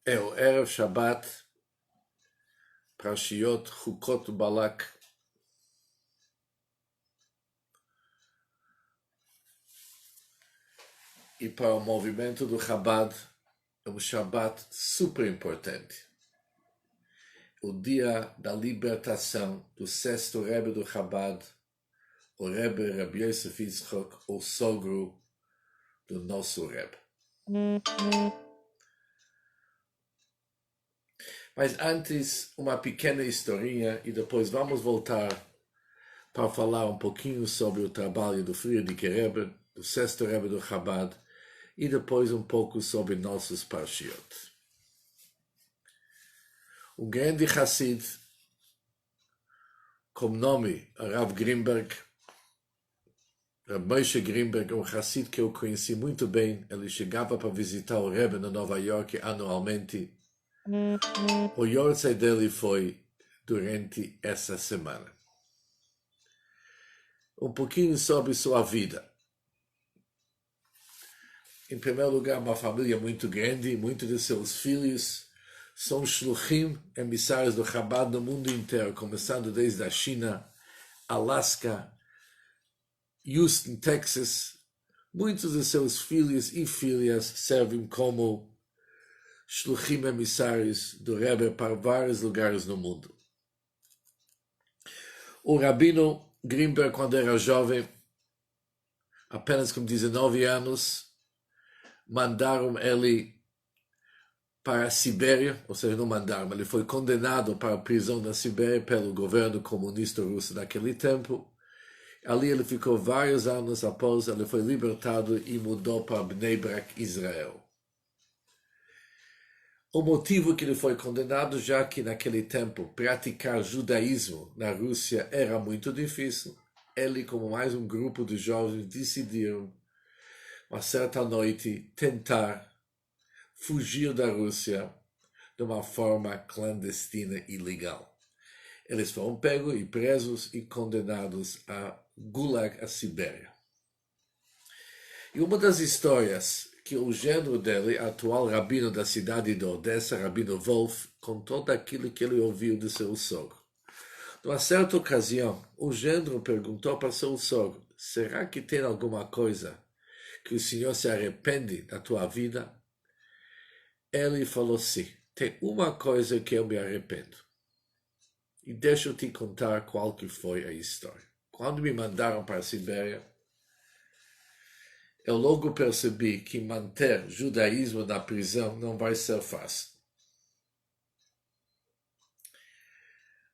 É o Erev Shabbat, Parashiot Chukot Balak. E para o movimento do Chabad, é um Shabbat super importante. O dia da libertação do sexto Rebbe do Chabad, o Rebbe Rabbi Yosef Yitzchok, o sogro do nosso Rebbe. Mas antes, uma pequena historinha e depois vamos voltar para falar um pouquinho sobre o trabalho do Frierdiker Rebbe, do sexto Rebbe do Chabad, e depois um pouco sobre nossos Parshiot. Um grande Hassid, com nome Rav Grimberg, Rav Moshe Grimberg, um Hassid que eu conheci muito bem. Ele chegava para visitar o Rebbe na Nova York anualmente. O Yortzeit dele foi durante essa semana. Um pouquinho sobre sua vida. Em primeiro lugar, uma família muito grande. Muitos de seus filhos são shluchim, emissários do Chabad no mundo inteiro, começando desde a China, Alasca, Houston, Texas. Muitos de seus filhos e filhas servem como shluchim, emissários do Rebbe para vários lugares no mundo. O Rabino Grimberg, quando era jovem, apenas com 19 anos, mandaram ele para a Sibéria, ou seja, não mandaram, ele foi condenado para a prisão na Sibéria pelo governo comunista russo naquele tempo. Ali ele ficou vários anos. Após ele foi libertado e mudou para Bnei Brak, Israel. O motivo que ele foi condenado, já que naquele tempo praticar judaísmo na Rússia era muito difícil, ele, como mais um grupo de jovens, decidiram, uma certa noite, tentar fugir da Rússia de uma forma clandestina e ilegal. Eles foram pegos e presos e condenados a Gulag, a Sibéria. E uma das histórias que o genro dele, atual rabino da cidade de Odessa, Rabino Wolf, contou daquilo que ele ouviu de seu sogro. Numa certa ocasião, o genro perguntou para seu sogro: será que tem alguma coisa que o senhor se arrepende da tua vida? Ele falou: sim, tem uma coisa que eu me arrependo. E deixa eu te contar qual que foi a história. Quando me mandaram para a Sibéria, eu logo percebi que manter judaísmo na prisão não vai ser fácil.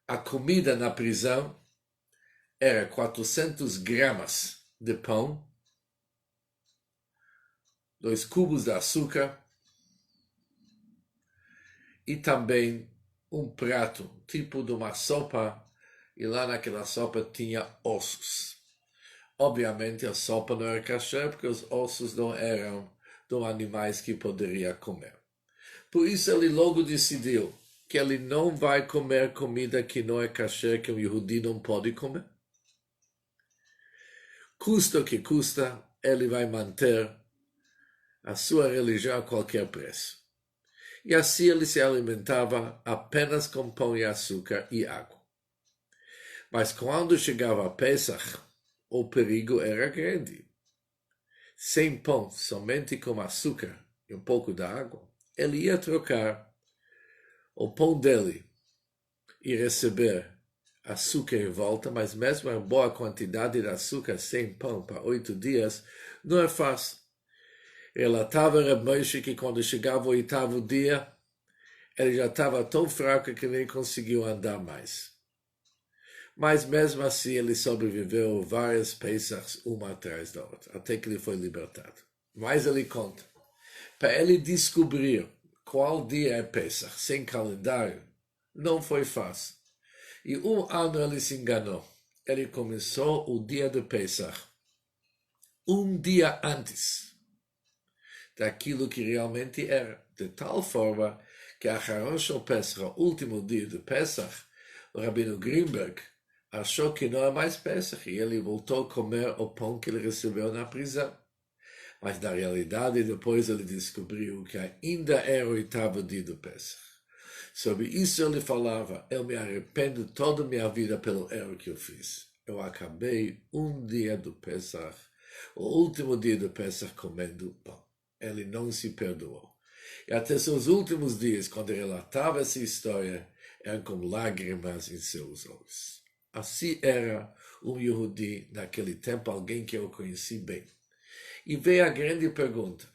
A comida na prisão era 400 gramas de pão, 2 cubos de açúcar e também um prato, tipo de uma sopa, e lá naquela sopa tinha ossos. Obviamente a sopa não era kasher, porque os ossos não eram de animais que poderia comer. Por isso ele logo decidiu que ele não vai comer comida que não é kasher, que o Yehudi não pode comer. Custa o que custa, ele vai manter a sua religião a qualquer preço. E assim ele se alimentava apenas com pão e açúcar e água. Mas quando chegava a Pesach, o perigo era grande. Sem pão, somente com açúcar e um pouco de água, ele ia trocar o pão dele e receber açúcar em volta, mas mesmo a boa quantidade de açúcar sem pão para 8 dias não é fácil. Relatava Rav Moshe que quando chegava o 8º dia, ele já estava tão fraco que nem conseguiu andar mais. Mas mesmo assim ele sobreviveu várias Pesachs, uma atrás da outra, até que ele foi libertado. Mas ele conta, para ele descobrir qual dia é Pesach sem calendário, não foi fácil. E um ano ele se enganou. Ele começou o dia de Pesach um dia antes daquilo que realmente era, de tal forma que a Harosh Pesach, o último dia de Pesach, o Rabino Grimberg achou que não é mais Pesach e ele voltou a comer o pão que ele recebeu na prisão. Mas na realidade, depois ele descobriu que ainda era o 8º dia do Pesach. Sobre isso ele falava: eu me arrependo toda a minha vida pelo erro que eu fiz. Eu acabei um dia do Pesach, o último dia do Pesach, comendo pão. Ele não se perdoou. E até seus últimos dias, quando ele relatava essa história, eram com lágrimas em seus olhos. Assim era um Yehudi naquele tempo, alguém que eu conheci bem. E veio a grande pergunta: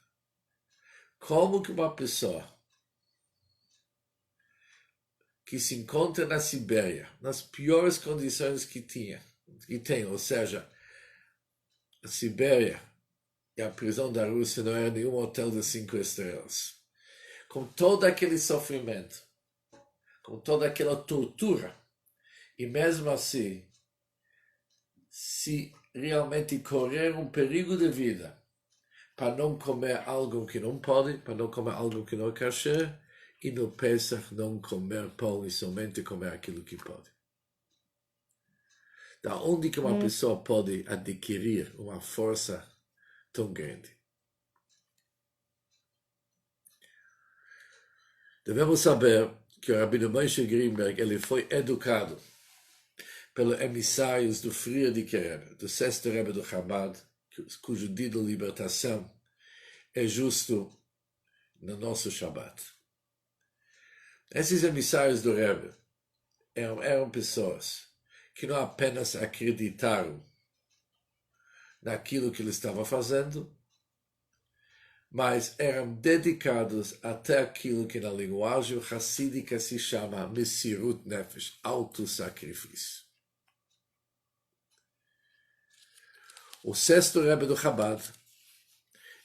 como que uma pessoa que se encontra na Sibéria, nas piores condições que tem, ou seja, a Sibéria e a prisão da Rússia não era nenhum hotel de 5 estrelas, com todo aquele sofrimento, com toda aquela tortura, e mesmo assim, se realmente correr um perigo de vida para não comer algo que não pode, para não comer algo que não é kasher, e no Pesach não comer pão e somente comer aquilo que pode. Da onde que uma pessoa pode adquirir uma força tão grande? Devemos saber que o Rabino Moshe Greenberg ele foi educado pelos emissários do Friedrich Rebbe, do 6º Rebbe do Chabad, cujo dia de libertação é justo no nosso Shabbat. Esses emissários do Rebbe eram pessoas que não apenas acreditaram naquilo que ele estava fazendo, mas eram dedicados até aquilo que na linguagem hassídica se chama Messirut Nefesh, autossacrifício. O 6º Rebbe do Chabad,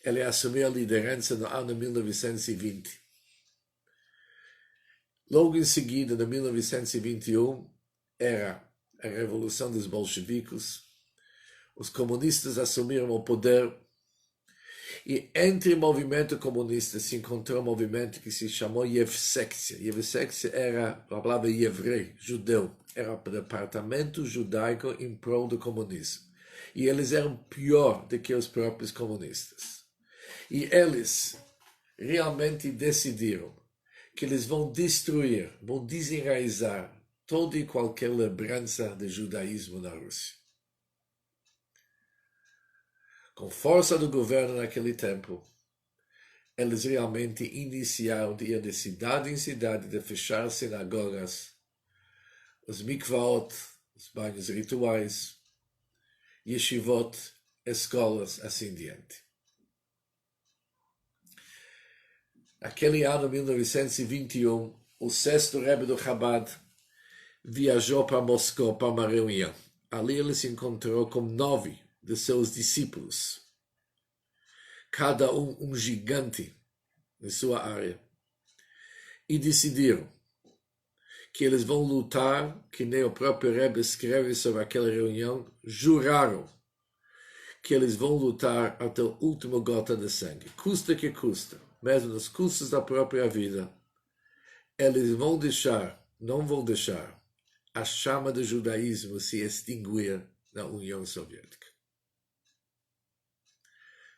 ele assumiu a liderança no ano 1920. Logo em seguida, em 1921, era a Revolução dos Bolcheviques. Os comunistas assumiram o poder e entre o movimento comunista se encontrou um movimento que se chamou Yevsektia. Yevsektia era a palavra Yevrei, judeu. Era o departamento judaico em prol do comunismo. E eles eram pior do que os próprios comunistas. E eles realmente decidiram que eles vão destruir, vão desenraizar toda e qualquer lembrança de judaísmo na Rússia. Com força do governo naquele tempo, eles realmente iniciaram de ir de cidade em cidade, de fechar sinagogas, os mikvaot, os banhos rituais, yeshivot, escolas, assim diante. Naquele ano 1921, o 6º Rebbe do Chabad viajou para Moscou para uma reunião. Ali ele se encontrou com 9 de seus discípulos, cada um gigante em sua área, e decidiram que eles vão lutar, que nem o próprio Rebbe escreve sobre aquela reunião, juraram que eles vão lutar até o último gota de sangue, custa que custa. Mesmo nos custos da própria vida, eles não vão deixar a chama do judaísmo se extinguir na União Soviética.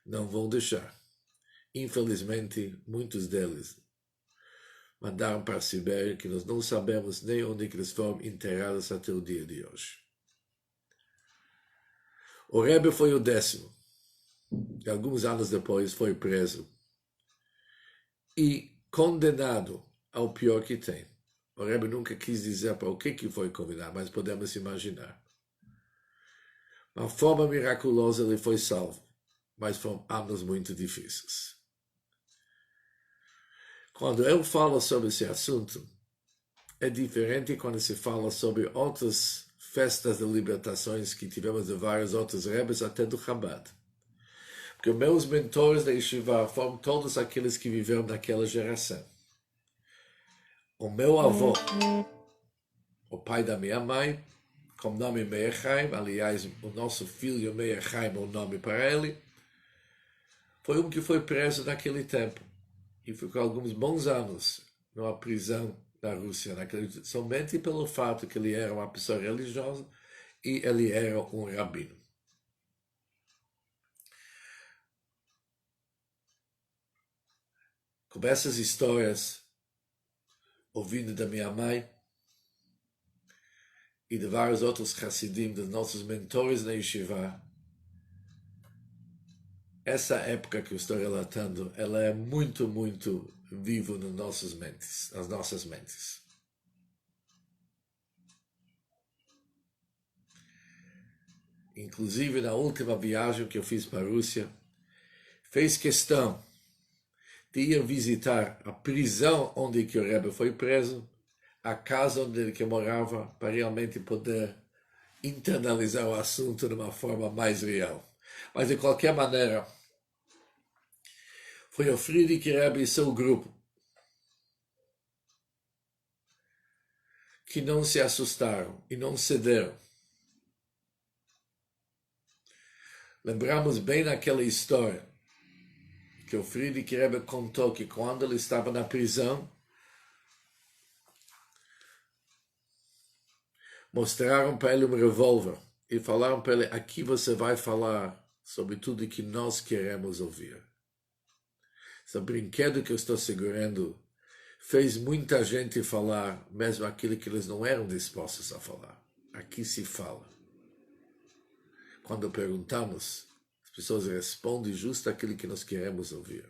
Não vão deixar. Infelizmente, muitos deles mandaram para a Sibéria, que nós não sabemos nem onde eles foram enterrados até o dia de hoje. O Rebbe foi o 10º, e alguns anos depois foi preso e condenado ao pior que tem. O Rebbe nunca quis dizer para o que foi condenado, mas podemos imaginar. De uma forma miraculosa ele foi salvo, mas foram anos muito difíceis. Quando eu falo sobre esse assunto, é diferente quando se fala sobre outras festas de libertações que tivemos de vários outros Rebbes, até do Chabad. Porque meus mentores da Yeshiva foram todos aqueles que viveram naquela geração. O meu avô, o pai da minha mãe, com o nome Meir Chaim, aliás, o nosso filho Meir Chaim, o nome para ele, foi um que foi preso naquele tempo e ficou alguns bons anos numa prisão na Rússia, somente pelo fato que ele era uma pessoa religiosa e ele era um rabino. Com essas histórias, ouvindo da minha mãe e de vários outros Hassidim, dos nossos mentores na Yeshiva, essa época que eu estou relatando, ela é muito, muito viva nas nossas mentes. Inclusive, na última viagem que eu fiz para a Rússia, fez questão de ir visitar a prisão onde que o Rebbe foi preso, a casa onde ele morava, para realmente poder internalizar o assunto de uma forma mais real. Mas, de qualquer maneira, foi o Friedrich Rebbe e seu grupo que não se assustaram e não cederam. Lembramos bem naquela história que o Friedrich Rebbe contou que quando ele estava na prisão, mostraram para ele um revólver e falaram para ele: aqui você vai falar sobre tudo que nós queremos ouvir. Esse brinquedo que eu estou segurando fez muita gente falar, mesmo aquilo que eles não eram dispostos a falar. Aqui se fala. Quando perguntamos, as pessoas respondem justo aquilo que nós queremos ouvir.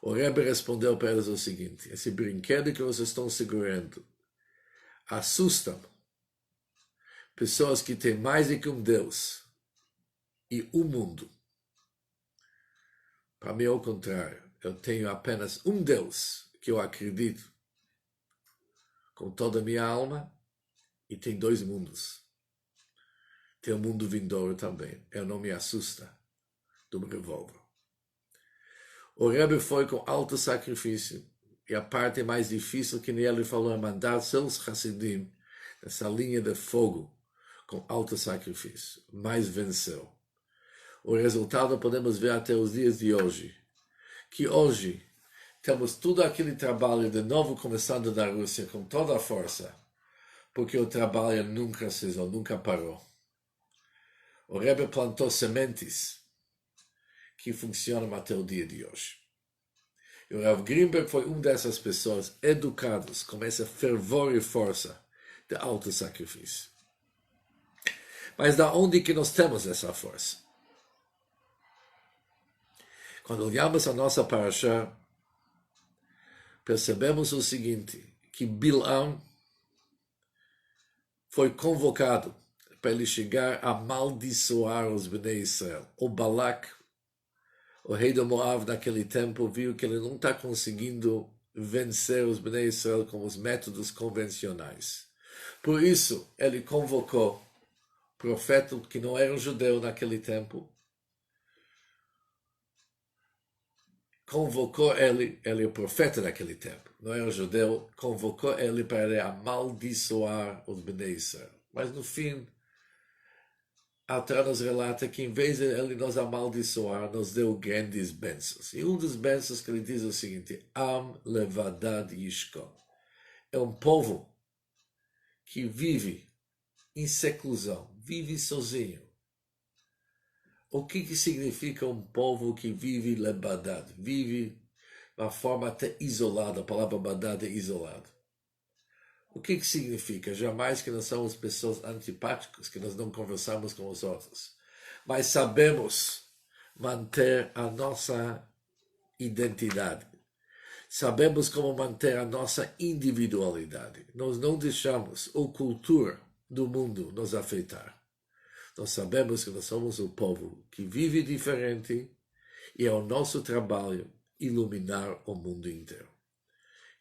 O Rebbe respondeu para eles o seguinte: esse brinquedo que vocês estão segurando assusta pessoas que têm mais do que um Deus e um mundo. Para mim, ao contrário, eu tenho apenas um Deus que eu acredito com toda a minha alma e tem dois mundos. Tem o mundo vindouro também. Eu não me assusta do revólver. O Rebbe foi com alto sacrifício e a parte mais difícil que ele falou é mandar seus Hassidim nessa linha de fogo com alto sacrifício, mas venceu. O resultado podemos ver até os dias de hoje, que hoje temos todo aquele trabalho de novo começando na Rússia com toda a força, porque o trabalho nunca cessou, nunca parou. O Rebbe plantou sementes que funcionam até o dia de hoje. E o Rav Greenberg foi dessas pessoas educadas com essa fervor e força de alto sacrifício. Mas da onde que nós temos essa força? Quando olhamos a nossa parashá, percebemos o seguinte, que Bilam foi convocado para ele chegar a amaldiçoar os Bnei Israel. O Balak, o rei de Moab naquele tempo, viu que ele não está conseguindo vencer os Bnei Israel com os métodos convencionais. Por isso, ele convocou profeta que não era um judeu naquele tempo, convocou ele é o profeta daquele tempo, não era um judeu, convocou ele para ele amaldiçoar os Bnei Israel. Mas no fim, a Torá nos relata que em vez de ele nos amaldiçoar, nos deu grandes bênçãos. E dos bênçãos que ele diz é o seguinte: Am levadad yishkon. É um povo que vive em seclusão, vive sozinho. O que significa um povo que vive lebadad? Vive de uma forma até isolada. A palavra badad é isolado. O que significa? Jamais que nós somos pessoas antipáticas, que nós não conversamos com os outros. Mas sabemos manter a nossa identidade. Sabemos como manter a nossa individualidade. Nós não deixamos a cultura do mundo nos afetar. Nós sabemos que nós somos um povo que vive diferente e é o nosso trabalho iluminar o mundo inteiro.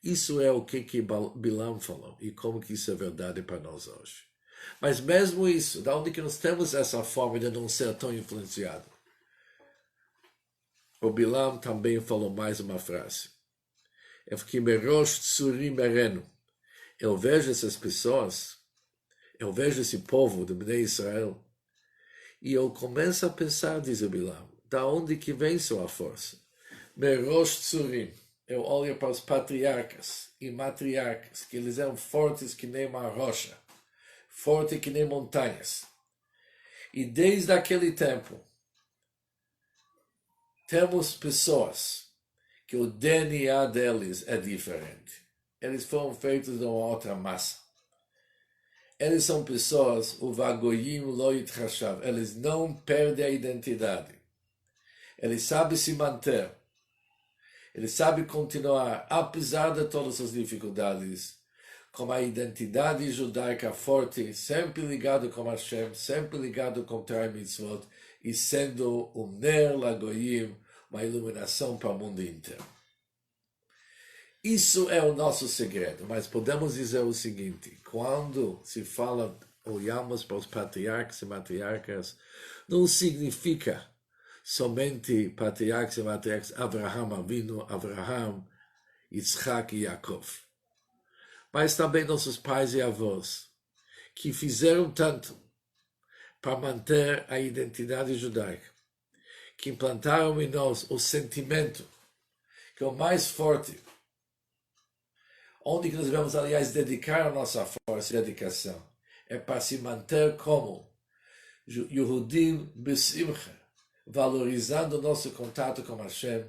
Isso é o que Bilam falou e como que isso é verdade para nós hoje. Mas mesmo isso, da onde que nós temos essa forma de não ser tão influenciado? O Bilam também falou mais uma frase. É que Merosh Tsurim Merenu. Eu vejo essas pessoas, eu vejo esse povo de Bnei Israel, e eu começo a pensar, diz o Bilam, da onde que vem sua força? Merosh Tsurim. eu olho para os patriarcas e matriarcas, que eles eram fortes que nem uma rocha, fortes que nem montanhas. E desde aquele tempo, temos pessoas que o DNA deles é diferente. Eles foram feitos de uma outra massa. Eles são pessoas, o vagoyim lo yitchashav, eles não perdem a identidade. Eles sabem se manter. Eles sabem continuar, apesar de todas as dificuldades, com a identidade judaica forte, sempre ligado com Hashem, sempre ligado com Torah Mitzvot, e sendo um ner lagoyim, uma iluminação para o mundo inteiro. Isso é o nosso segredo, mas podemos dizer o seguinte: quando se fala, olhamos para os patriarcas e matriarcas, não significa somente patriarcas e matriarcas Abraham Avinu, Abraham, Yitzhak e Yaakov, mas também nossos pais e avós, que fizeram tanto para manter a identidade judaica, que implantaram em nós o sentimento que é o mais forte, onde nós devemos, aliás, dedicar a nossa força e dedicação, é para se manter como Yehudim Besimcha, valorizando o nosso contato com Hashem,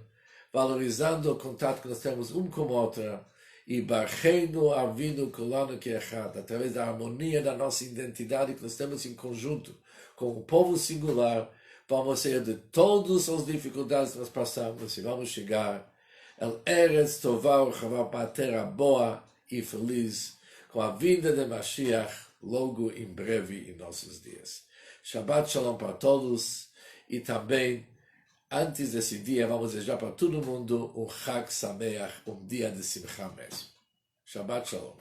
valorizando o contato que nós temos um com o outro, e Barreinu Avinu Kolano Keechad, através da harmonia da nossa identidade que nós temos em conjunto com o povo singular, vamos sair de todas as dificuldades que nós passamos e vamos chegar El Eretz Tová Urchavá, para a terra boa e feliz, com a vinda de Mashiach logo em breve em nossos dias. Shabbat Shalom para todos e também, antes desse dia, vamos desejar para todo mundo um Chag Sameach, um dia de Simcha mesmo. Shabbat Shalom.